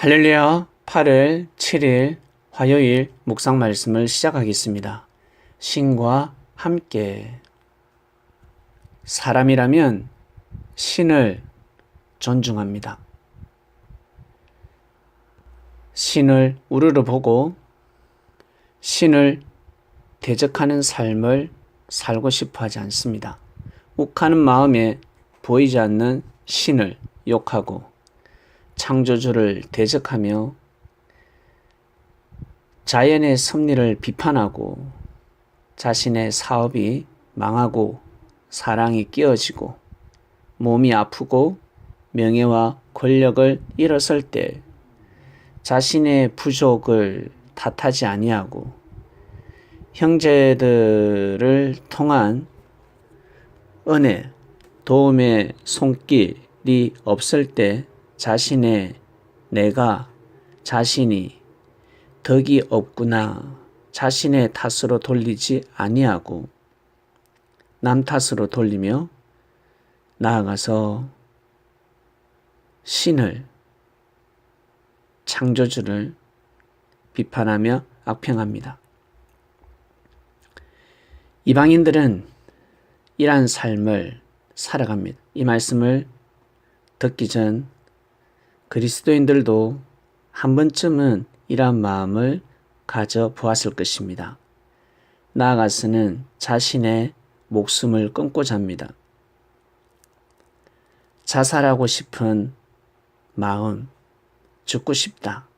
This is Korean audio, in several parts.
할렐루야 8월 7일 화요일 묵상 말씀을 시작하겠습니다. 신과 함께. 사람이라면 신을 존중합니다. 신을 우러러 보고 신을 대적하는 삶을 살고 싶어 하지 않습니다. 욱하는 마음에 보이지 않는 신을 욕하고 창조주를 대적하며 자연의 섭리를 비판하고 자신의 사업이 망하고 사랑이 깨어지고 몸이 아프고 명예와 권력을 잃었을 때 자신의 부족을 탓하지 아니하고 형제들을 통한 은혜, 도움의 손길이 없을 때 자신이 덕이 없구나 자신의 탓으로 돌리지 아니하고 남 탓으로 돌리며 나아가서 신을, 창조주를 비판하며 악평합니다. 이방인들은 이러한 삶을 살아갑니다. 이 말씀을 듣기 전 그리스도인들도 한 번쯤은 이러한 마음을 가져보았을 것입니다. 나아가서는 자신의 목숨을 끊고자 합니다. 자살하고 싶은 마음, 죽고 싶다.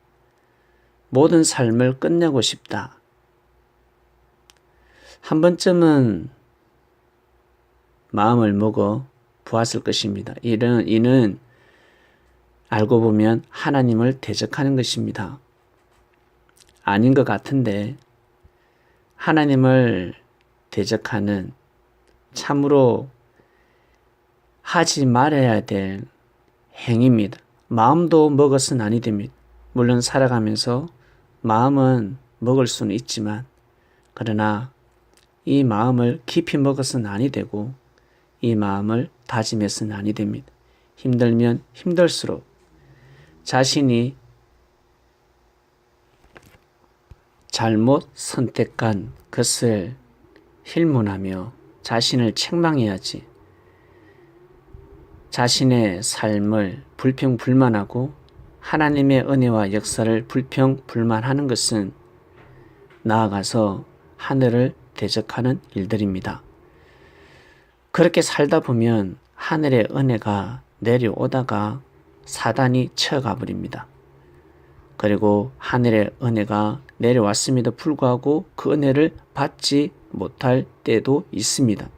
모든 삶을 끝내고 싶다. 한 번쯤은 마음을 먹어 보았을 것입니다. 이는 알고 보면 하나님을 대적하는 것입니다. 아닌 것 같은데 하나님을 대적하는 참으로 하지 말아야 될 행위입니다. 마음도 먹어서는 아니 됩니다. 물론 살아가면서 마음은 먹을 수는 있지만 그러나 이 마음을 깊이 먹어서는 아니 되고 이 마음을 다짐해서는 아니 됩니다. 힘들면 힘들수록 자신이 잘못 선택한 것을 힐문하며 자신을 책망해야지. 자신의 삶을 불평불만하고 하나님의 은혜와 역사를 불평불만하는 것은 나아가서 하늘을 대적하는 일들입니다. 그렇게 살다 보면 하늘의 은혜가 내려오다가 사단이 쳐가 버립니다. 그리고 하늘의 은혜가 내려왔음에도 불구하고 그 은혜를 받지 못할 때도 있습니다.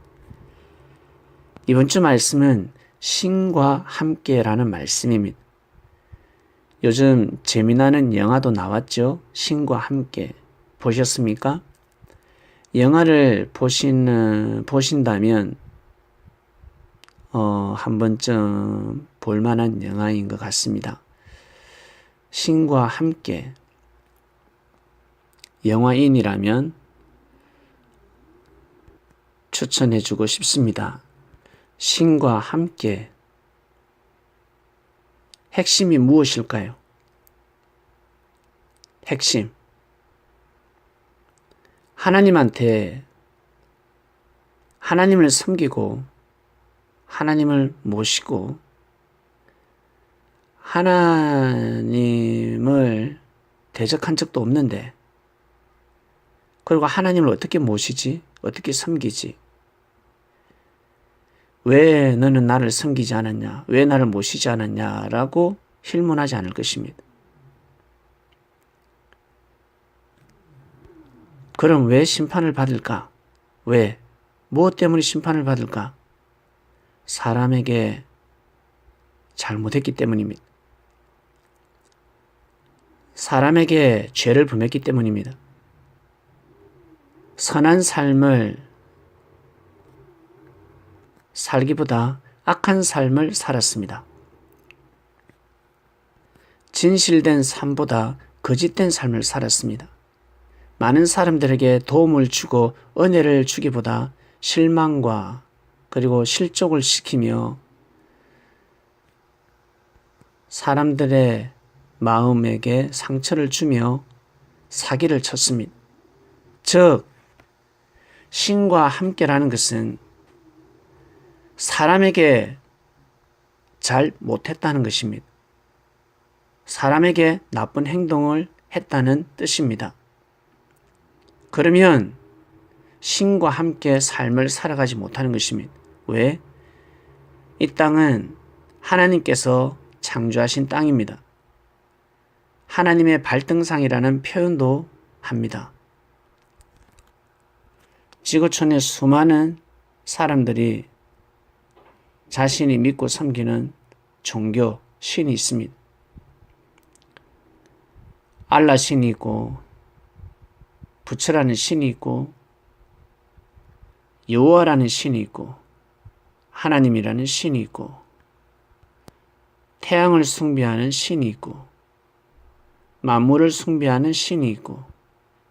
이번 주 말씀은 신과 함께라는 말씀입니다. 요즘 재미나는 영화도 나왔죠. 신과 함께. 보셨습니까? 영화를 보신다면 한 번쯤 볼만한 영화인 것 같습니다. 신과 함께. 영화인이라면 추천해주고 싶습니다. 신과 함께. 핵심이 무엇일까요? 핵심. 하나님을 섬기고 하나님을 모시고 하나님을 대적한 적도 없는데 그리고 하나님을 어떻게 모시지? 어떻게 섬기지? 왜 너는 나를 섬기지 않았냐? 왜 나를 모시지 않았냐? 라고 힐문하지 않을 것입니다. 그럼 왜 심판을 받을까? 왜? 무엇 때문에 심판을 받을까? 사람에게 잘못했기 때문입니다. 사람에게 죄를 범했기 때문입니다. 선한 삶을 살기보다 악한 삶을 살았습니다. 진실된 삶보다 거짓된 삶을 살았습니다. 많은 사람들에게 도움을 주고 은혜를 주기보다 실망과 그리고 실족을 시키며 사람들의 마음에게 상처를 주며 사기를 쳤습니다. 즉 신과 함께라는 것은 사람에게 잘 못했다는 것입니다. 사람에게 나쁜 행동을 했다는 뜻입니다. 그러면 신과 함께 삶을 살아가지 못하는 것입니다. 왜? 이 땅은 하나님께서 창조하신 땅입니다. 하나님의 발등상이라는 표현도 합니다. 지구촌의 수많은 사람들이 자신이 믿고 섬기는 종교, 신이 있습니다. 알라 신이 있고 부처라는 신이 있고 여호와라는 신이 있고 하나님이라는 신이 있고 태양을 숭배하는 신이 있고 만물을 숭배하는 신이 있고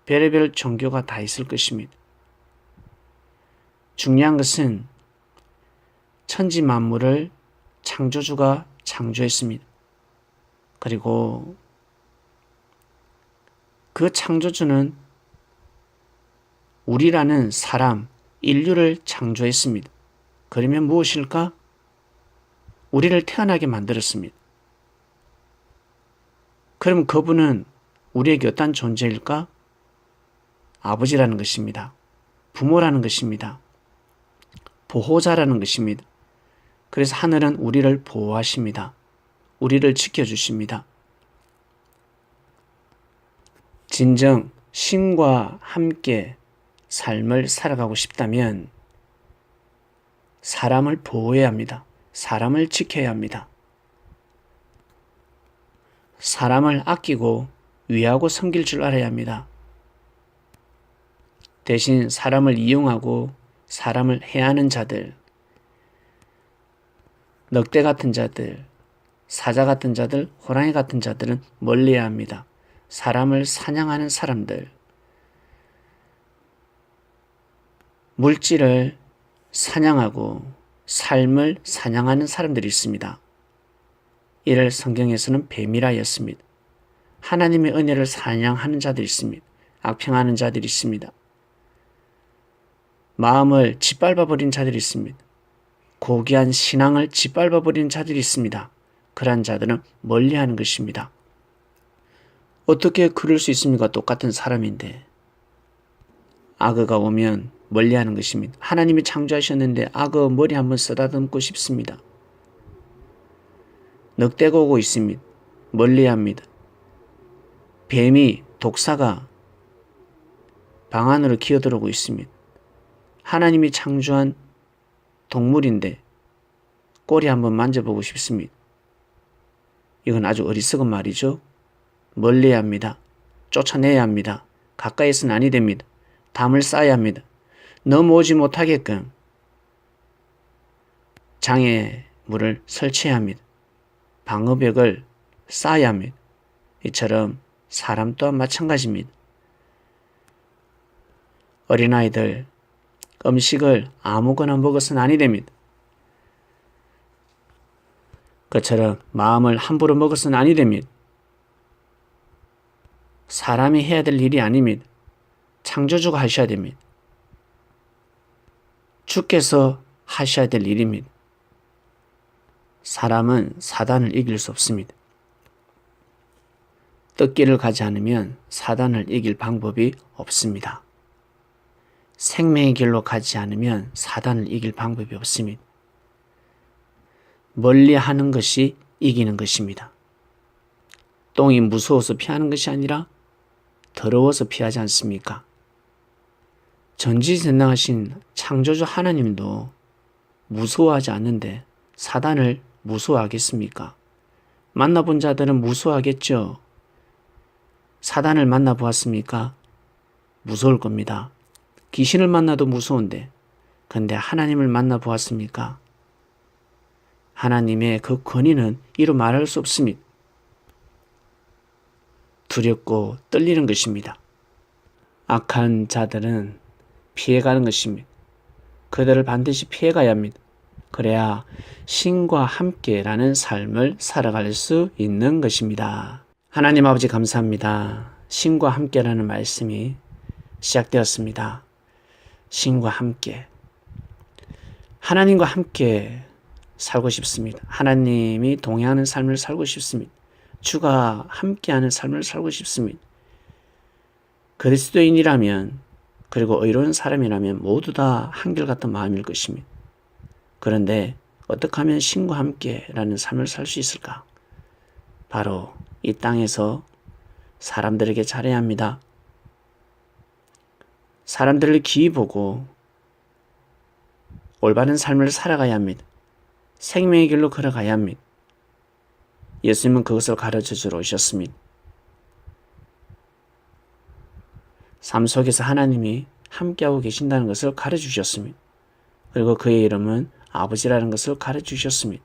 별의별 종교가 다 있을 것입니다. 중요한 것은 천지 만물을 창조주가 창조했습니다. 그리고 그 창조주는 우리라는 사람, 인류를 창조했습니다. 그러면 무엇일까? 우리를 태어나게 만들었습니다. 그럼 그분은 우리에게 어떤 존재일까? 아버지라는 것입니다. 부모라는 것입니다. 보호자라는 것입니다. 그래서 하늘은 우리를 보호하십니다. 우리를 지켜주십니다. 진정 신과 함께 삶을 살아가고 싶다면 사람을 보호해야 합니다. 사람을 지켜야 합니다. 사람을 아끼고 위하고 섬길 줄 알아야 합니다. 대신 사람을 이용하고 사람을 해하는 자들, 늑대 같은 자들, 사자 같은 자들, 호랑이 같은 자들은 멀리해야 합니다. 사람을 사냥하는 사람들, 물질을 사냥하고 삶을 사냥하는 사람들이 있습니다. 이를 성경에서는 뱀이라 했습니다. 하나님의 은혜를 사냥하는 자들이 있습니다. 악평하는 자들이 있습니다. 마음을 짓밟아버린 자들이 있습니다. 고귀한 신앙을 짓밟아버린 자들이 있습니다. 그러한 자들은 멀리하는 것입니다. 어떻게 그럴 수 있습니까? 똑같은 사람인데. 악어가 오면 멀리하는 것입니다. 하나님이 창조하셨는데 악어 머리 한번 쓰다듬고 싶습니다. 늑대가 오고 있습니다. 멀리합니다. 뱀이, 독사가 방 안으로 기어들어오고 있습니다. 하나님이 창조한 동물인데 꼬리 한번 만져보고 싶습니다. 이건 아주 어리석은 말이죠. 멀리해야 합니다. 쫓아내야 합니다. 가까이서는 아니 됩니다. 담을 쌓아야 합니다. 넘어오지 못하게끔 장애물을 설치해야 합니다. 방어벽을 쌓아야 합니다. 이처럼 사람 또한 마찬가지입니다. 어린아이들 음식을 아무거나 먹어서는 아니 됩니다. 그처럼 마음을 함부로 먹어서는 아니 됩니다. 사람이 해야 될 일이 아닙니다. 창조주가 하셔야 됩니다. 주께서 하셔야 될 일입니다. 사람은 사단을 이길 수 없습니다. 뜻길을 가지 않으면 사단을 이길 방법이 없습니다. 생명의 길로 가지 않으면 사단을 이길 방법이 없습니다. 멀리하는 것이 이기는 것입니다. 똥이 무서워서 피하는 것이 아니라 더러워서 피하지 않습니까? 전지전능하신 창조주 하나님도 무서워하지 않는데 사단을 무서워하겠습니까? 만나본 자들은 무서워하겠죠. 사단을 만나보았습니까? 무서울 겁니다. 귀신을 만나도 무서운데 근데 하나님을 만나보았습니까? 하나님의 그 권위는 이루 말할 수 없습니다. 두렵고 떨리는 것입니다. 악한 자들은 피해가는 것입니다. 그들을 반드시 피해가야 합니다. 그래야 신과 함께라는 삶을 살아갈 수 있는 것입니다. 하나님 아버지 감사합니다. 신과 함께라는 말씀이 시작되었습니다. 신과 함께. 하나님과 함께 살고 싶습니다. 하나님이 동행하는 삶을 살고 싶습니다. 주가 함께하는 삶을 살고 싶습니다. 그리스도인이라면 그리고 의로운 사람이라면 모두 다 한결같은 마음일 것입니다. 그런데 어떻게 하면 신과 함께라는 삶을 살 수 있을까? 바로 이 땅에서 사람들에게 잘해야 합니다. 사람들을 기이 보고 올바른 삶을 살아가야 합니다. 생명의 길로 걸어가야 합니다. 예수님은 그것을 가르쳐 주러 오셨습니다. 삶 속에서 하나님이 함께하고 계신다는 것을 가르쳐 주셨습니다. 그리고 그의 이름은 아버지라는 것을 가르쳐 주셨습니다.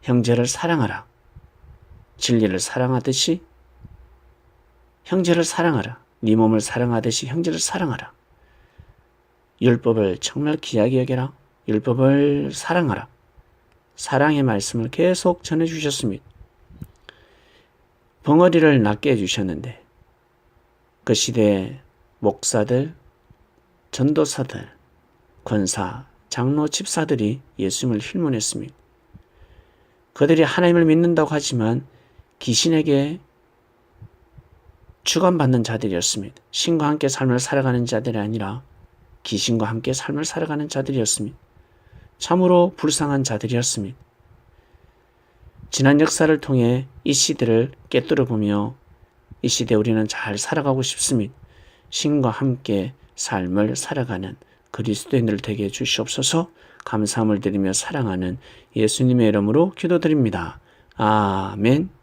형제를 사랑하라. 진리를 사랑하듯이 형제를 사랑하라. 네 몸을 사랑하듯이 형제를 사랑하라. 율법을 정말 귀하게 여겨라. 율법을 사랑하라. 사랑의 말씀을 계속 전해주셨습니다. 벙어리를 낫게 해주셨는데 그 시대의 목사들, 전도사들, 권사, 장로, 집사들이 예수님을 힐문했습니다. 그들이 하나님을 믿는다고 하지만 귀신에게 주관받는 자들이었습니다. 신과 함께 삶을 살아가는 자들이 아니라 귀신과 함께 삶을 살아가는 자들이었습니다. 참으로 불쌍한 자들이었습니다. 지난 역사를 통해 이 시대를 꿰뚫어 보며 이 시대에 우리는 잘 살아가고 싶습니다. 신과 함께 삶을 살아가는 그리스도인들 되게 해주시옵소서. 감사함을 드리며 사랑하는 예수님의 이름으로 기도드립니다. 아멘.